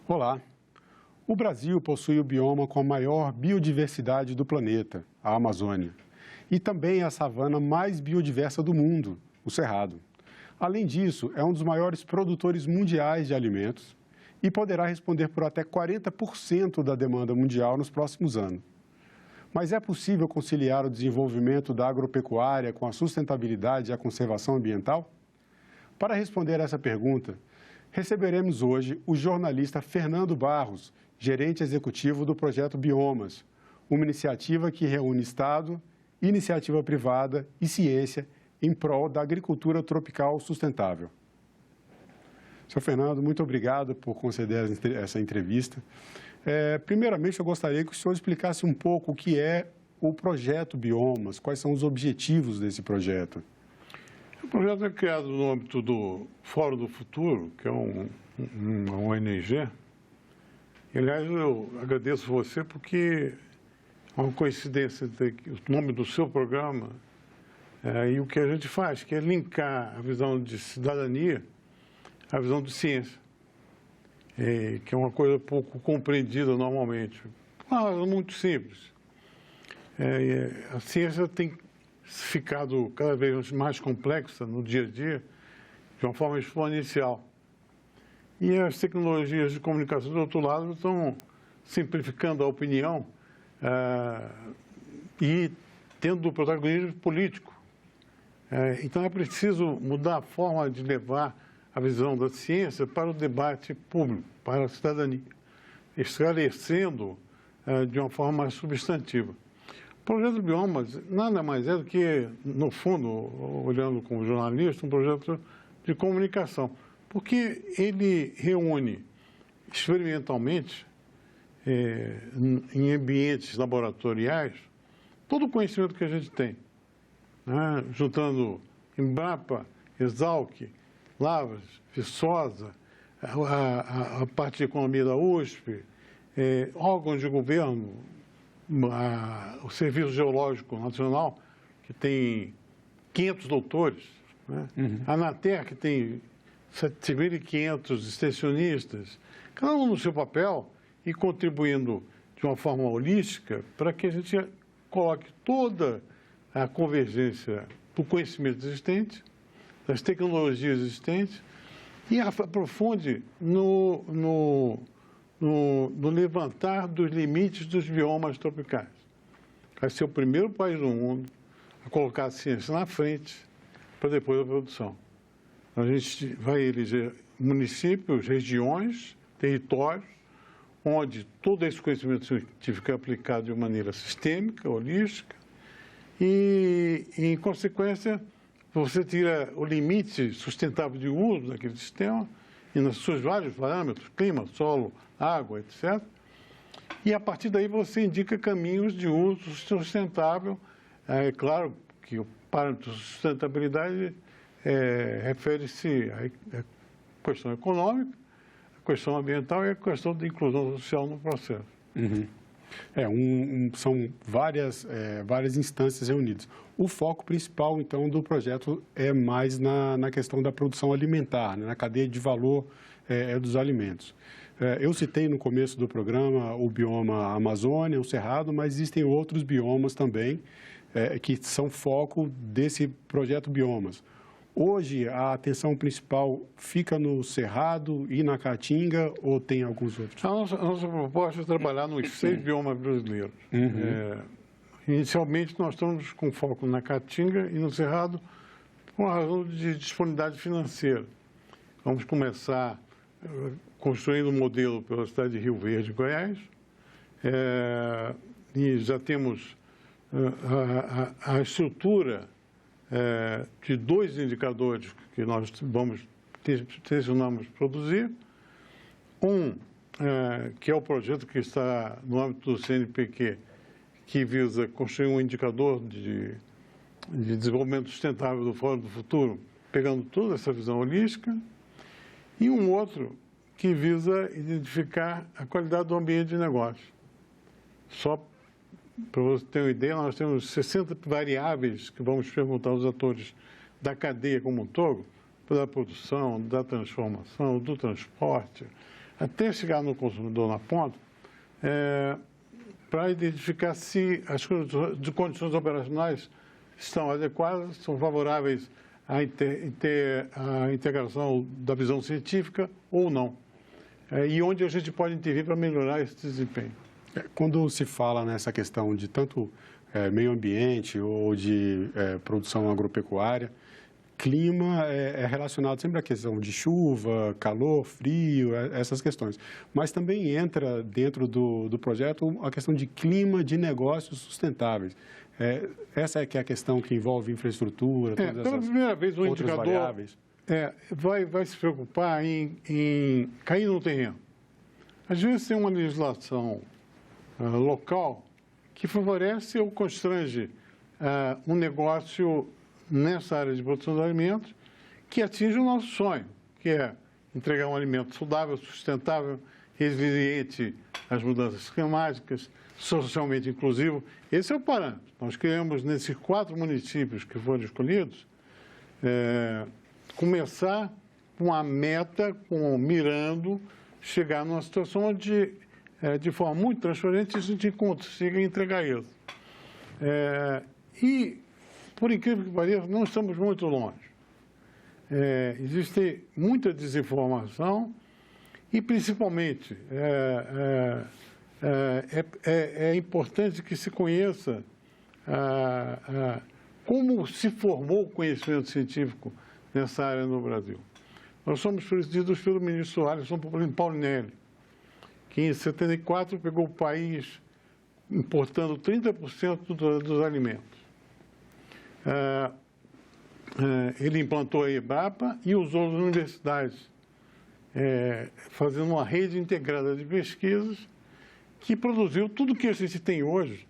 Olá! O Brasil possui o bioma com a maior biodiversidade do planeta, a Amazônia, e também a savana mais biodiversa do mundo, o Cerrado. Além disso, é um dos maiores produtores mundiais de alimentos e poderá responder por até 40% da demanda mundial nos próximos anos. Mas é possível conciliar o desenvolvimento da agropecuária com a sustentabilidade e a conservação ambiental? Para responder essa pergunta, receberemos hoje o jornalista Fernando Barros, gerente executivo do projeto Biomas, uma iniciativa que reúne Estado, iniciativa privada e ciência em prol da agricultura tropical sustentável. Senhor Fernando, muito obrigado por conceder essa entrevista. Primeiramente, eu gostaria que o senhor explicasse um pouco o que é o projeto Biomas, quais são os objetivos desse projeto. O projeto é criado no âmbito do Fórum do Futuro, que é uma ONG. E, aliás, eu agradeço você porque é uma coincidência entre o nome do seu programa e o que a gente faz, que é linkar a visão de cidadania à visão de ciência, que é uma coisa pouco compreendida normalmente. Uma razão muito simples. A ciência tem ficado cada vez mais complexa no dia a dia, de uma forma exponencial. E as tecnologias de comunicação, do outro lado, estão simplificando a opinião e tendo protagonismo político. Então, é preciso mudar a forma de levar a visão da ciência para o debate público, para a cidadania, esclarecendo de uma forma mais substantiva. O projeto Biomas nada mais é do que, no fundo, olhando como jornalista, um projeto de comunicação, porque ele reúne experimentalmente, em ambientes laboratoriais, todo o conhecimento que a gente tem, né? Juntando Embrapa, Exalc, Lavras, Viçosa, a parte de economia da USP, órgãos de governo, o Serviço Geológico Nacional, que tem 500 doutores, né? A Anater, que tem 7.500 extensionistas, cada um no seu papel e contribuindo de uma forma holística para que a gente coloque toda a convergência do conhecimento existente, das tecnologias existentes e aprofunde no levantar dos limites dos biomas tropicais. Vai ser o primeiro país do mundo a colocar a ciência na frente para depois a produção. A gente vai eleger municípios, regiões, territórios, onde todo esse conhecimento científico é aplicado de maneira sistêmica, holística, e, em consequência, você tira o limite sustentável de uso daquele sistema, e nos seus vários parâmetros, clima, solo, água, etc. E, a partir daí, você indica caminhos de uso sustentável. É claro que o parâmetro de sustentabilidade refere-se à questão econômica, à questão ambiental e à questão da inclusão social no processo. São várias instâncias reunidas. O foco principal, então, do projeto é mais na questão da produção alimentar, né, na cadeia de valor dos alimentos. Eu citei no começo do programa o bioma Amazônia, o Cerrado, mas existem outros biomas também que são foco desse projeto Biomas. Hoje, a atenção principal fica no Cerrado e na Caatinga ou tem alguns outros? A nossa proposta é trabalhar nos 6 biomas brasileiros. Inicialmente, nós estamos com foco na Caatinga e no Cerrado por razão de disponibilidade financeira. Vamos começar construindo um modelo pela cidade de Rio Verde, Goiás, e já temos a estrutura de 2 indicadores que nós tensionamos produzir. Que é o projeto que está no âmbito do CNPq, que visa construir um indicador de desenvolvimento sustentável do Fórum do Futuro, pegando toda essa visão holística, e um outro que visa identificar a qualidade do ambiente de negócio. Só para você ter uma ideia, nós temos 60 variáveis que vamos perguntar aos atores da cadeia como um todo, da produção, da transformação, do transporte, até chegar no consumidor na ponta, para identificar se as condições operacionais estão adequadas, são favoráveis à integração da visão científica ou não. E onde a gente pode intervir para melhorar esse desempenho. Quando se fala nessa questão de tanto meio ambiente ou de produção agropecuária, clima é relacionado sempre à questão de chuva, calor, frio, essas questões. Mas também entra dentro do projeto a questão de clima de negócios sustentáveis. Essa é que é a questão que envolve infraestrutura, todas pela primeira vez, um outras indicador variáveis. Vai se preocupar em cair no terreno. Às vezes tem uma legislação local que favorece ou constrange um negócio nessa área de produção de alimentos que atinge o nosso sonho, que é entregar um alimento saudável, sustentável, resiliente às mudanças climáticas, socialmente inclusivo. Esse é o parâmetro. Nós queremos, nesses 4 municípios que foram escolhidos, começar com a meta, mirando, chegar numa situação onde, de forma muito transparente, a gente consiga entregar isso. E, por incrível que pareça, não estamos muito longe. Existe muita desinformação e, principalmente, é importante que se conheça como se formou o conhecimento científico nessa área no Brasil. Nós somos presididos pelo ministro Alisson Paulinelli, que em 74 pegou o país importando 30% dos alimentos. Ele implantou a Embrapa e usou as universidades, fazendo uma rede integrada de pesquisas que produziu tudo o que a gente tem hoje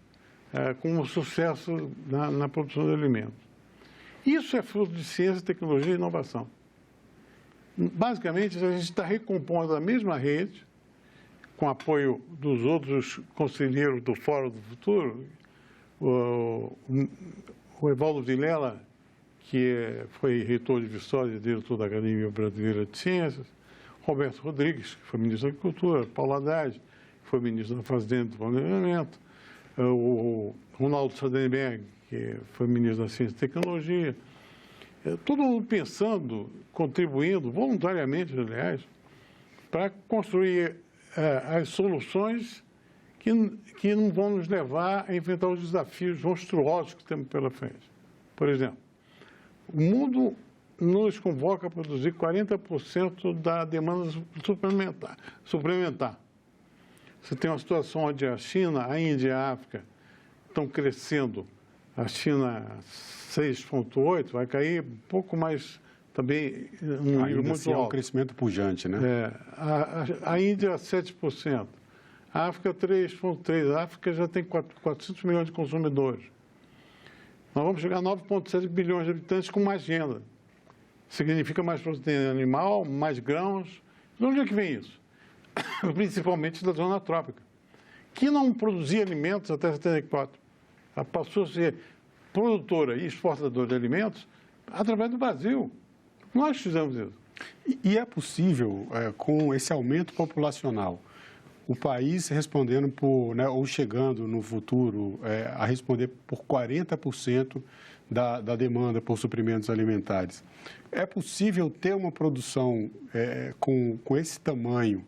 como sucesso na produção de alimentos. Isso é fruto de ciência, tecnologia e inovação. Basicamente, a gente está recompondo a mesma rede, com apoio dos outros conselheiros do Fórum do Futuro, o Evaldo Vilela, que foi reitor de Viçosa e diretor da Academia Brasileira de Ciências, Roberto Rodrigues, que foi ministro da Agricultura, Paulo Haddad, que foi ministro da Fazenda e do Planejamento, o Ronaldo Sadenberg, que foi ministro da Ciência e Tecnologia, todo mundo pensando, contribuindo, voluntariamente, aliás, para construir as soluções que não vão nos levar a enfrentar os desafios monstruosos que temos pela frente. Por exemplo, o mundo nos convoca a produzir 40% da demanda suplementar. Você tem uma situação onde a China, a Índia e a África estão crescendo. A China 6,8, vai cair um pouco mais também, um nível muito assim alto. É um crescimento pujante, né? A Índia 7%, a África 3,3%, a África já tem 400 milhões de consumidores. Nós vamos chegar a 9,7 bilhões de habitantes com mais renda. Significa mais proteína animal, mais grãos. De onde é que vem isso? Principalmente da zona trópica, que não produzia alimentos até 74. Ela passou a ser produtora e exportadora de alimentos através do Brasil. Nós fizemos isso. E é possível, com esse aumento populacional, o país respondendo ou chegando no futuro a responder por 40% da demanda por suprimentos alimentares. É possível ter uma produção com esse tamanho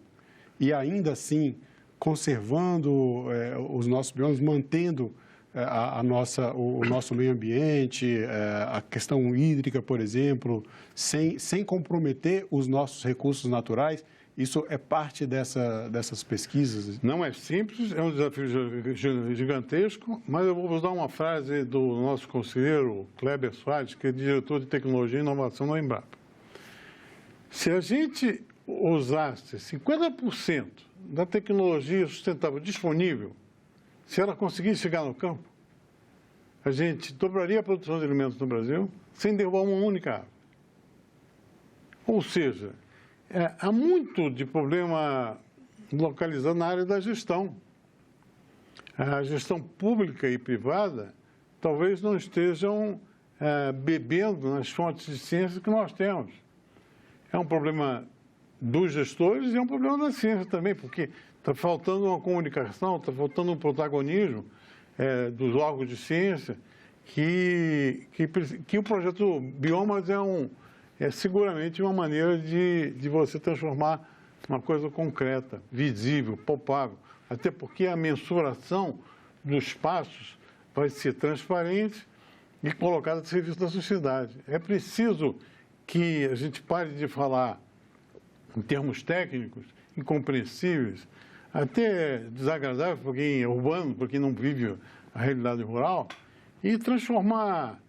e ainda assim conservando os nossos biomas, mantendo o nosso meio ambiente, a questão hídrica, por exemplo, sem comprometer os nossos recursos naturais? Isso é parte dessas pesquisas? Não é simples, é um desafio gigantesco, mas eu vou usar uma frase do nosso conselheiro Kleber Soares, que é diretor de Tecnologia e Inovação na Embrapa. Se a gente usasse 50% da tecnologia sustentável disponível, se ela conseguisse chegar no campo, a gente dobraria a produção de alimentos no Brasil sem derrubar uma única árvore. Ou seja, há muito de problema localizado na área da gestão. A gestão pública e privada talvez não estejam bebendo nas fontes de ciência que nós temos. É um problema dos gestores e é um problema da ciência também, porque está faltando uma comunicação, está faltando um protagonismo dos órgãos de ciência, que o projeto Biomas é seguramente uma maneira de você transformar uma coisa concreta, visível, palpável, até porque a mensuração dos passos vai ser transparente e colocada a serviço da sociedade. É preciso que a gente pare de falar em termos técnicos, incompreensíveis, até desagradáveis para quem é urbano, para quem não vive a realidade rural, e transformar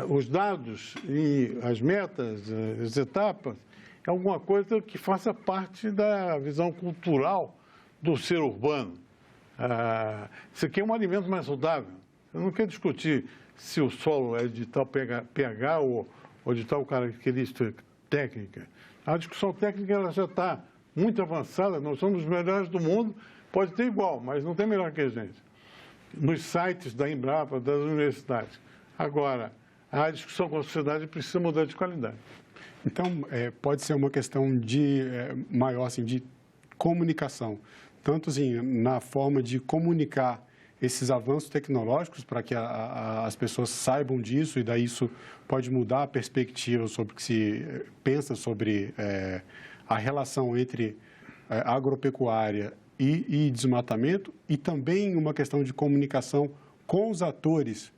os dados e as metas, as etapas, em alguma coisa que faça parte da visão cultural do ser urbano. Isso aqui é um alimento mais saudável. Eu não quero discutir se o solo é de tal pH ou de tal característica técnica. A discussão técnica ela já está muito avançada, nós somos os melhores do mundo, pode ter igual, mas não tem melhor que a gente. Nos sites da Embrapa, das universidades. Agora, a discussão com a sociedade precisa mudar de qualidade. Então, pode ser uma questão de maior assim, de comunicação, tanto assim, na forma de comunicar esses avanços tecnológicos para que as pessoas saibam disso e daí isso pode mudar a perspectiva sobre o que se pensa sobre a relação entre agropecuária e desmatamento, e também uma questão de comunicação com os atores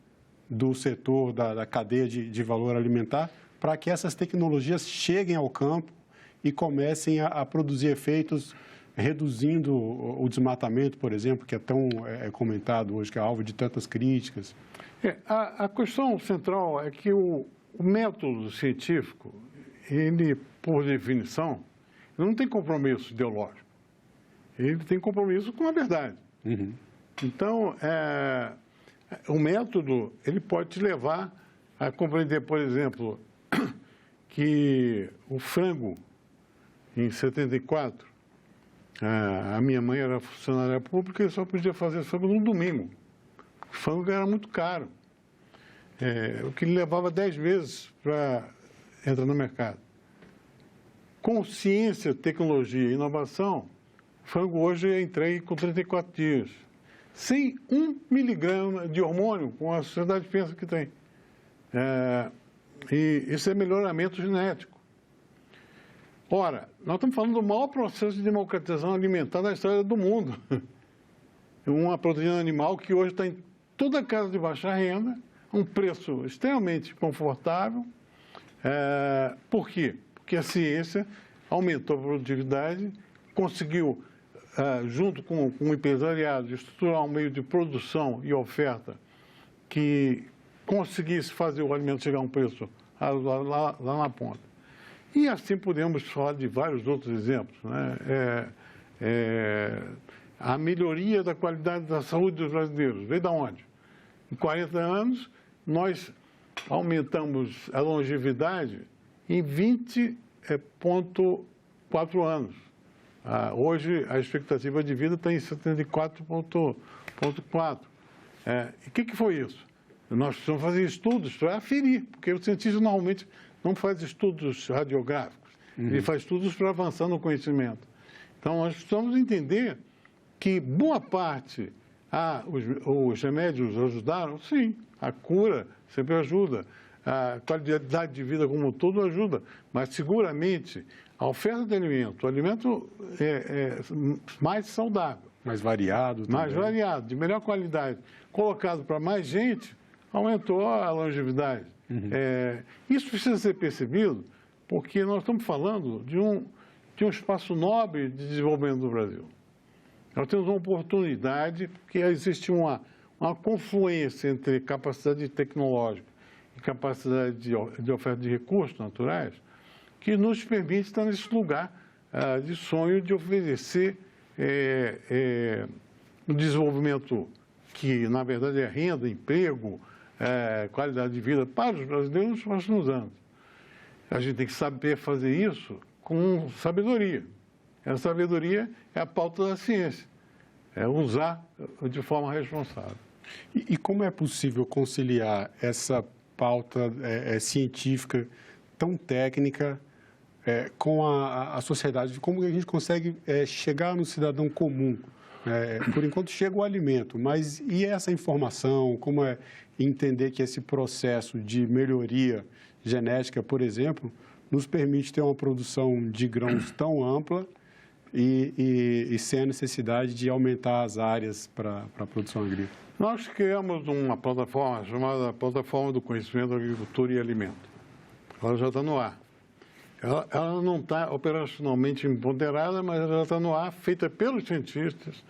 do setor da cadeia de valor alimentar, para que essas tecnologias cheguem ao campo e comecem a produzir efeitos, reduzindo o desmatamento, por exemplo, que é tão comentado hoje, que é alvo de tantas críticas. A questão central é que o método científico, ele, por definição, não tem compromisso ideológico. Ele tem compromisso com a verdade. Uhum. Então, o método, ele pode te levar a compreender, por exemplo, que o frango, em 74, a minha mãe era funcionária pública e só podia fazer frango no domingo. O frango era muito caro, o que lhe levava 10 meses para entrar no mercado. Com ciência, tecnologia e inovação, o frango hoje entrei com 34 dias, sem 1 miligrama de hormônio, como a sociedade pensa que tem. E isso é melhoramento genético. Ora, nós estamos falando do maior processo de democratização alimentar da história do mundo. Uma proteína animal que hoje está em toda casa de baixa renda, um preço extremamente confortável. Por quê? Porque a ciência aumentou a produtividade, conseguiu, junto com o empresariado, estruturar um meio de produção e oferta que conseguisse fazer o alimento chegar a um preço lá na ponta. E assim podemos falar de vários outros exemplos, né? A melhoria da qualidade da saúde dos brasileiros veio de onde? Em 40 anos, nós aumentamos a longevidade em 20,4 anos. Hoje, a expectativa de vida está em 74,4. E o que foi isso? Nós precisamos fazer estudos para aferir, porque o cientista normalmente não faz estudos radiográficos, ele faz estudos para avançar no conhecimento. Então, nós precisamos entender que boa parte, os remédios ajudaram, sim, a cura sempre ajuda, a qualidade de vida como um todo ajuda, mas seguramente a oferta de alimento, o alimento é mais saudável. Mais variado também. Mais variado, de melhor qualidade, colocado para mais gente, aumentou a longevidade. Isso precisa ser percebido porque nós estamos falando de um espaço nobre de desenvolvimento do Brasil. Nós temos uma oportunidade, porque existe uma confluência entre capacidade tecnológica e capacidade de oferta de recursos naturais, que nos permite estar nesse lugar de sonho de oferecer um desenvolvimento que, na verdade, é renda, emprego, qualidade de vida para os brasileiros nos próximos anos. A gente tem que saber fazer isso com sabedoria. Essa sabedoria é a pauta da ciência, é usar de forma responsável. E como é possível conciliar essa pauta científica tão técnica com a sociedade, como a gente consegue chegar no cidadão comum. Por enquanto chega o alimento, mas e essa informação, como é entender que esse processo de melhoria genética, por exemplo, nos permite ter uma produção de grãos tão ampla e sem a necessidade de aumentar as áreas para a produção agrícola? Nós criamos uma plataforma chamada Plataforma do Conhecimento da Agricultura e Alimento. Ela já está no ar. Ela não está operacionalmente empoderada, mas ela está no ar, feita pelos cientistas,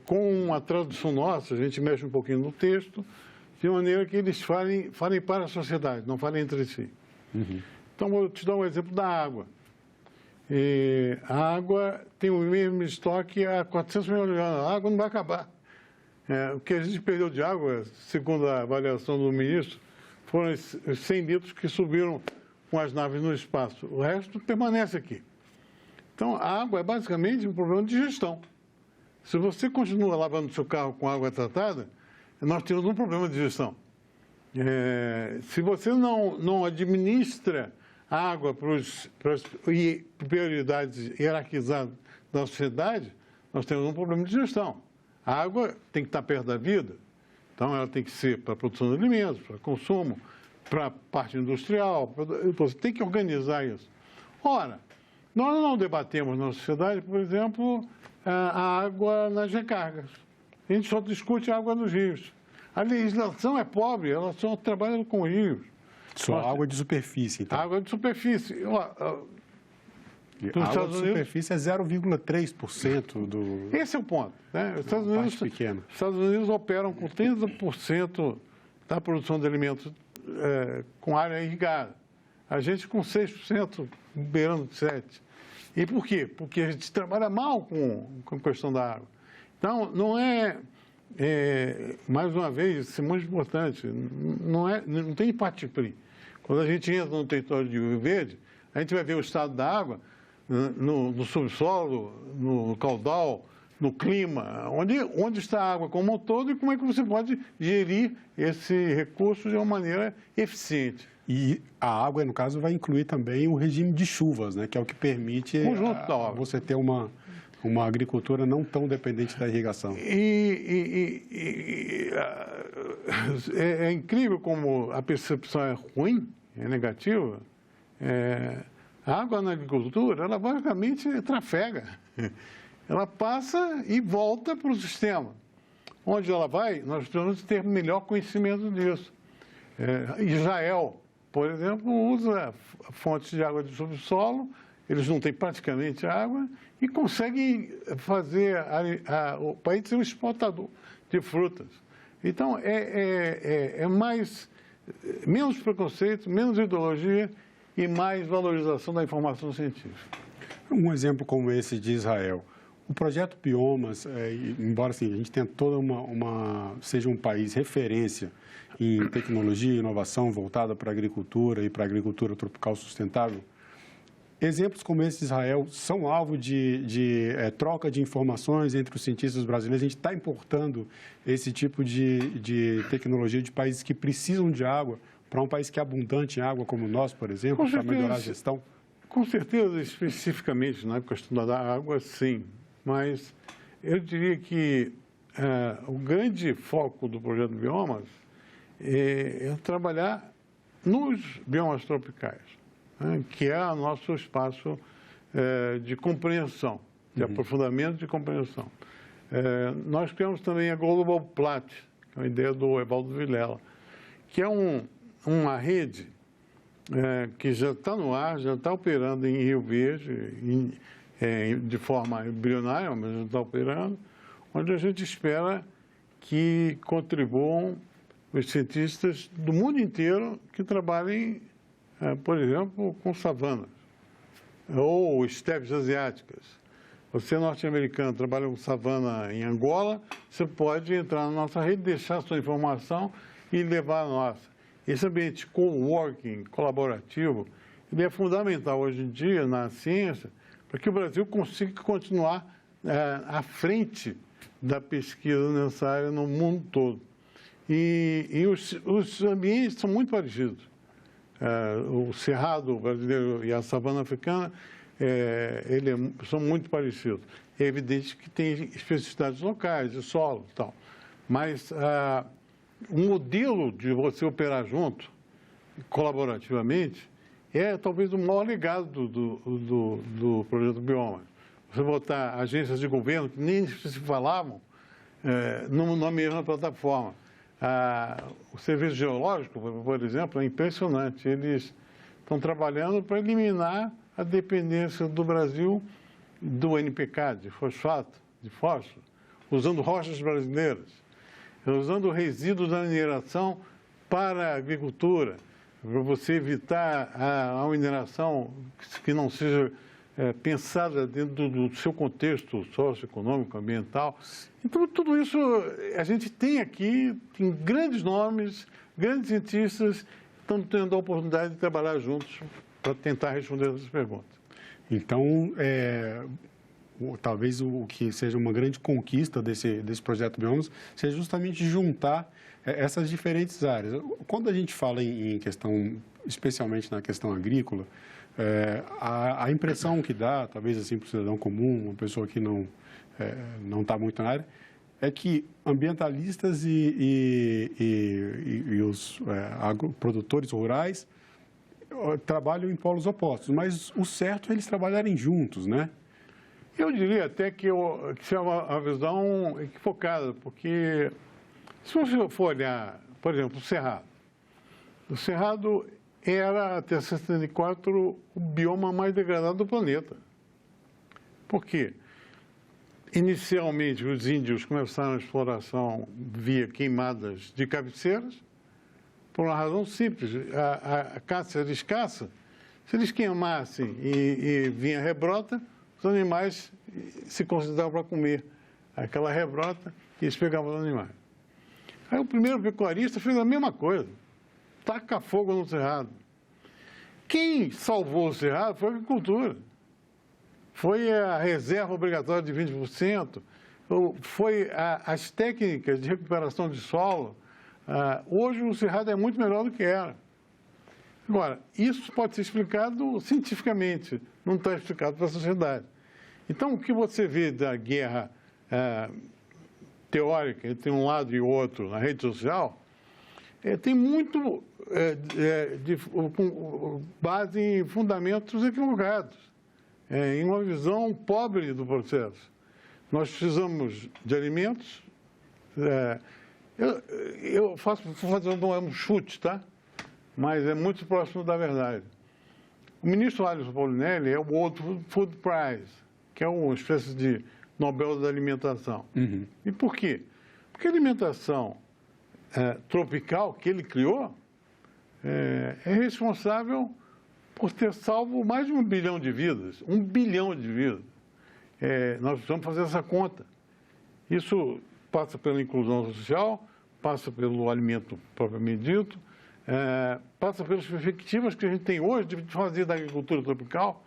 com uma tradução nossa, a gente mexe um pouquinho no texto, de maneira que eles falem para a sociedade, não falem entre si. Uhum. Então, vou te dar um exemplo da água. A água tem o mesmo estoque há 400 milhões de anos. A água não vai acabar. O que a gente perdeu de água, segundo a avaliação do ministro, foram os 100 litros que subiram com as naves no espaço. O resto permanece aqui. Então, a água é basicamente um problema de gestão. Se você continua lavando seu carro com água tratada, nós temos um problema de gestão. Se você não administra a água para as prioridades hierarquizadas da sociedade, nós temos um problema de gestão. A água tem que estar perto da vida, então ela tem que ser para a produção de alimentos, para consumo, para a parte industrial, você tem que organizar isso. Ora, nós não debatemos na sociedade, por exemplo, a água nas recargas. A gente só discute a água nos rios. A legislação é pobre, ela só trabalha com rios. Só água de superfície, então. Água de superfície. A água de superfície é 0,3% do... Esse é o ponto. Né? Os Estados Unidos operam com 30% da produção de alimentos com área irrigada. A gente com 6%, beirando 7%. E por quê? Porque a gente trabalha mal com a questão da água. Então, não mais uma vez, isso é muito importante, não tem pati-pri. Quando a gente entra no território de Rio Verde, a gente vai ver o estado da água no subsolo, no caudal, no clima, onde está a água como um todo e como é que você pode gerir esse recurso de uma maneira eficiente. E a água, no caso, vai incluir também o regime de chuvas, né, que é o que permite você ter uma agricultura não tão dependente da irrigação. É incrível como a percepção é ruim, é negativa. A água na agricultura, ela basicamente trafega. Ela passa e volta para o sistema. Onde ela vai, nós precisamos ter melhor conhecimento disso. Israel, por exemplo, usa fontes de água de subsolo, eles não têm praticamente água e conseguem fazer o país ser um exportador de frutas. Então, menos preconceito, menos ideologia e mais valorização da informação científica. Um exemplo como esse de Israel. O projeto Biomas, embora assim, a gente tenha seja um país referência em tecnologia e inovação voltada para a agricultura e para a agricultura tropical sustentável, exemplos como esse de Israel são alvo de troca de informações entre os cientistas brasileiros. A gente está importando esse tipo de tecnologia de países que precisam de água para um país que é abundante em água como o nosso, por exemplo, para melhorar a gestão? Com certeza, especificamente na questão da água, sim. Mas eu diria que o grande foco do projeto Biomas é trabalhar nos biomas tropicais, né, que é o nosso espaço de compreensão, de aprofundamento de compreensão. Nós criamos também a Global Plat, que é uma ideia do Evaldo Vilela, que é uma rede que já está no ar, já está operando em Rio Verde, de forma embrionária, mas já está operando, onde a gente espera que contribuam os cientistas do mundo inteiro que trabalhem, por exemplo, com savanas ou estepes asiáticas. Você, norte-americano, trabalha com savana em Angola, você pode entrar na nossa rede, deixar sua informação e levar a nossa. Esse ambiente coworking, colaborativo, ele é fundamental hoje em dia na ciência para que o Brasil consiga continuar à frente da pesquisa necessária no mundo todo. E os ambientes são muito parecidos. O cerrado brasileiro e a savana africana são muito parecidos. É evidente que tem especificidades locais, de solo e tal. Mas o modelo de você operar junto, colaborativamente, é talvez o maior legado do projeto Bioma. Você botar agências de governo que nem se falavam numa mesma plataforma. O Serviço Geológico, por exemplo, é impressionante. Eles estão trabalhando para eliminar a dependência do Brasil do NPK, de fosfato, de fósforo, usando rochas brasileiras, usando resíduos da mineração para a agricultura, para você evitar a mineração que não seja pensada dentro do seu contexto socioeconômico, ambiental. Então, tudo isso a gente tem aqui, tem grandes nomes, grandes cientistas, estão tendo a oportunidade de trabalhar juntos para tentar responder essas perguntas. Então, talvez o que seja uma grande conquista desse projeto Biomas seja justamente juntar essas diferentes áreas. Quando a gente fala em questão, especialmente na questão agrícola, a impressão que dá, talvez assim para o cidadão comum, uma pessoa que não está muito na área, é que ambientalistas e os agroprodutores rurais trabalham em polos opostos, mas o certo é eles trabalharem juntos, né? Eu diria até que isso é uma visão equivocada, porque se você for olhar, por exemplo, o Cerrado era, até 64, o bioma mais degradado do planeta. Por quê? Inicialmente, os índios começaram a exploração via queimadas de cabeceiras, por uma razão simples. A caça era escassa. Se eles queimassem e vinha rebrota, os animais se consideravam para comer aquela rebrota e eles pegavam os animais. Aí o primeiro pecuarista fez a mesma coisa. Taca fogo no cerrado. Quem salvou o cerrado foi a agricultura. Foi a reserva obrigatória de 20%, foi as técnicas de recuperação de solo. Hoje o cerrado é muito melhor do que era. Agora, isso pode ser explicado cientificamente, não está explicado para a sociedade. Então, o que você vê da guerra teórica entre um lado e o outro na rede social, tem muito com base em fundamentos equivocados, em uma visão pobre do processo. Nós precisamos de alimentos. Eu vou fazer um chute, tá? Mas é muito próximo da verdade. O ministro Alisson Paulinelli é o World Food Prize, que é uma espécie de Nobel da alimentação. Uhum. E por quê? Porque a alimentação tropical que ele criou é responsável por ter salvo mais de 1 bilhão de vidas. 1 bilhão de vidas. Nós precisamos fazer essa conta. Isso passa pela inclusão social, passa pelo alimento propriamente dito, passa pelas perspectivas que a gente tem hoje de fazer da agricultura tropical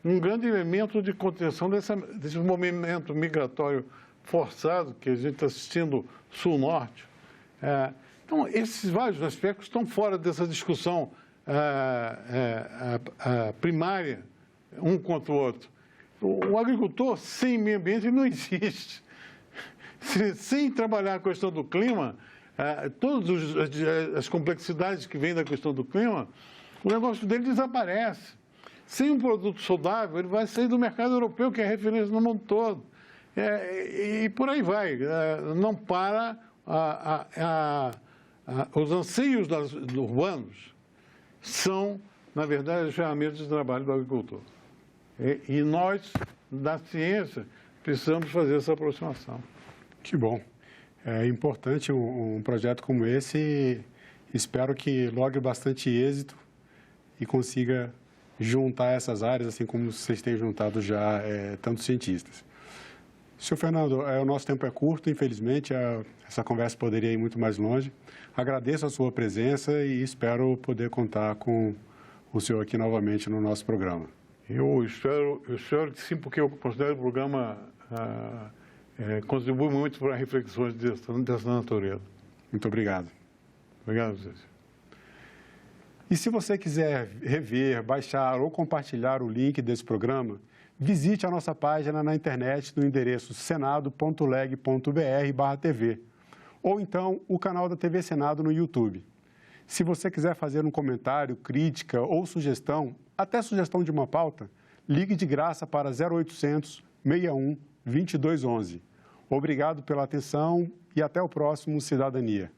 um grande elemento de contenção desse movimento migratório forçado que a gente está assistindo sul-norte. Então, esses vários aspectos estão fora dessa discussão primária, um contra o outro. O agricultor sem meio ambiente não existe. Sem trabalhar a questão do clima, todas as complexidades que vêm da questão do clima, o negócio dele desaparece. Sem um produto saudável, ele vai sair do mercado europeu, que é referência no mundo todo. E por aí vai. Não para os anseios urbanos são, na verdade, as ferramentas de trabalho do agricultor. E nós, da ciência, precisamos fazer essa aproximação. Que bom. É importante um projeto como esse e espero que logre bastante êxito e consiga juntar essas áreas, assim como vocês têm juntado já tantos cientistas. Senhor Fernando, o nosso tempo é curto, infelizmente, essa conversa poderia ir muito mais longe. Agradeço a sua presença e espero poder contar com o senhor aqui novamente no nosso programa. Eu espero que sim, porque eu considero o programa contribui muito para reflexões dessa natureza. Muito obrigado. Obrigado a vocês. E se você quiser rever, baixar ou compartilhar o link desse programa, visite a nossa página na internet no endereço senado.leg.br/TV, ou então o canal da TV Senado no YouTube. Se você quiser fazer um comentário, crítica ou sugestão, até sugestão de uma pauta, ligue de graça para 0800 61 2211. Obrigado pela atenção e até o próximo Cidadania.